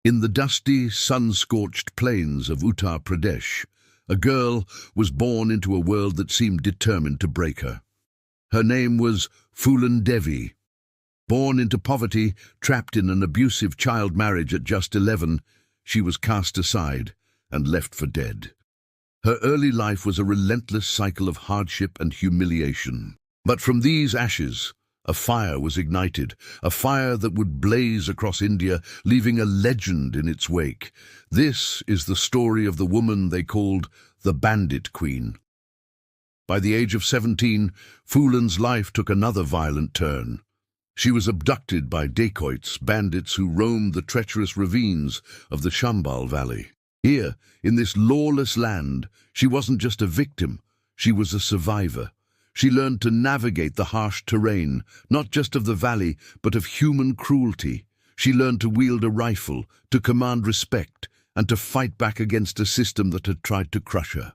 In the dusty, sun-scorched plains of Uttar Pradesh, a girl was born into a world that seemed determined to break her. Her name was Phoolan Devi. Born into poverty, trapped in an abusive child marriage at just 11, she was cast aside and left for dead. Her early life was a relentless cycle of hardship and humiliation. But from these ashes, a fire was ignited, a fire that would blaze across India, leaving a legend in its wake. This is the story of the woman they called the Bandit Queen. By the age of 17, Phoolan's life took another violent turn. She was abducted by dacoits, bandits who roamed the treacherous ravines of the Chambal Valley. Here, in this lawless land, she wasn't just a victim, she was a survivor. She learned to navigate the harsh terrain, not just of the valley, but of human cruelty. She learned to wield a rifle, to command respect, and to fight back against a system that had tried to crush her.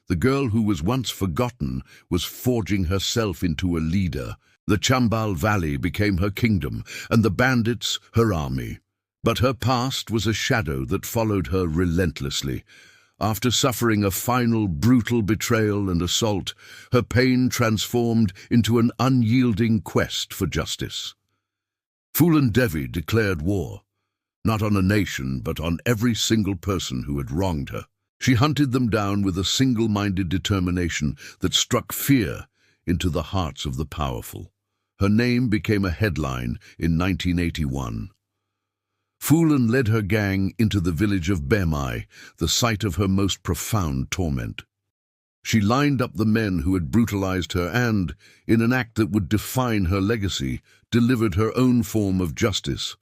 The girl who was once forgotten was forging herself into a leader. The Chambal Valley became her kingdom, and the bandits her army. But her past was a shadow that followed her relentlessly. After suffering a final brutal betrayal and assault, her pain transformed into an unyielding quest for justice. Phoolan Devi declared war, not on a nation, but on every single person who had wronged her. She hunted them down with a single-minded determination that struck fear into the hearts of the powerful. Her name became a headline in 1981. Phoolan led her gang into the village of Bemai, the site of her most profound torment. She lined up the men who had brutalized her and, in an act that would define her legacy, delivered her own form of justice.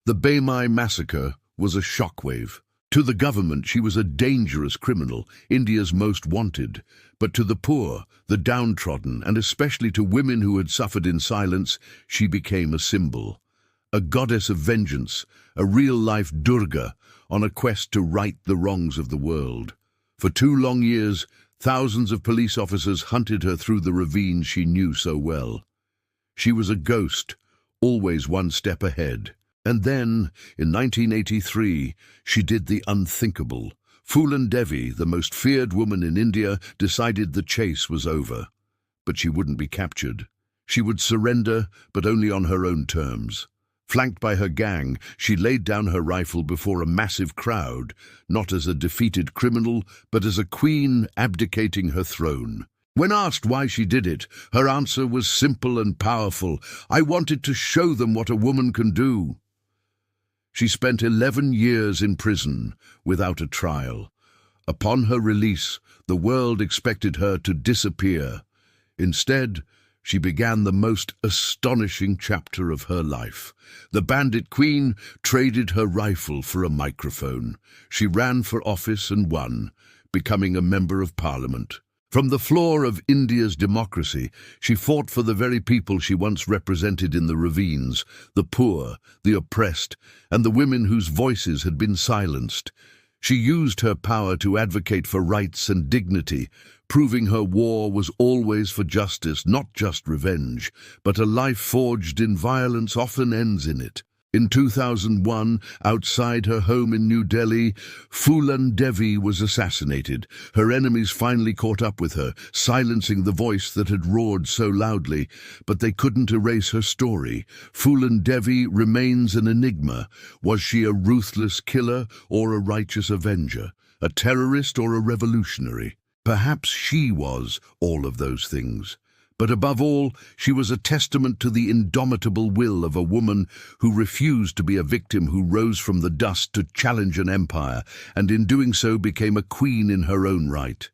The Bemai massacre was a shockwave. To the government, she was a dangerous criminal, India's most wanted. But to the poor, the downtrodden, and especially to women who had suffered in silence, she became a symbol. A goddess of vengeance, a real-life Durga, on a quest to right the wrongs of the world. For 2 long years, thousands of police officers hunted her through the ravines she knew so well. She was a ghost, always one step ahead. And then, in 1983, she did the unthinkable. Phoolan Devi, the most feared woman in India, decided the chase was over. But she wouldn't be captured. She would surrender, but only on her own terms. Flanked by her gang, she laid down her rifle before a massive crowd, not as a defeated criminal, but as a queen abdicating her throne. When asked why she did it, her answer was simple and powerful. "I wanted to show them what a woman can do." She spent 11 years in prison, without a trial. Upon her release, the world expected her to disappear. Instead, she began the most astonishing chapter of her life. The Bandit Queen traded her rifle for a microphone. She ran for office and won, becoming a member of parliament. From the floor of India's democracy, she fought for the very people she once represented in the ravines, the poor, the oppressed, and the women whose voices had been silenced. She used her power to advocate for rights and dignity, proving her war was always for justice, not just revenge, but a life forged in violence often ends in it. In 2001, outside her home in New Delhi, Phoolan Devi was assassinated. Her enemies finally caught up with her, silencing the voice that had roared so loudly, but they couldn't erase her story. Phoolan Devi remains an enigma. Was she a ruthless killer or a righteous avenger? A terrorist or a revolutionary? Perhaps she was all of those things. But above all, she was a testament to the indomitable will of a woman who refused to be a victim, who rose from the dust to challenge an empire, and in doing so became a queen in her own right.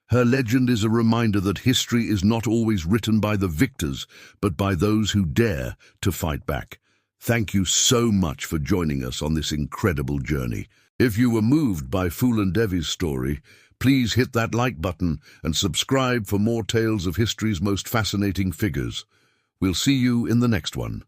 Her legend is a reminder that history is not always written by the victors, but by those who dare to fight back. Thank you so much for joining us on this incredible journey. If you were moved by Phoolan Devi's story, please hit that like button and subscribe for more tales of history's most fascinating figures. We'll see you in the next one.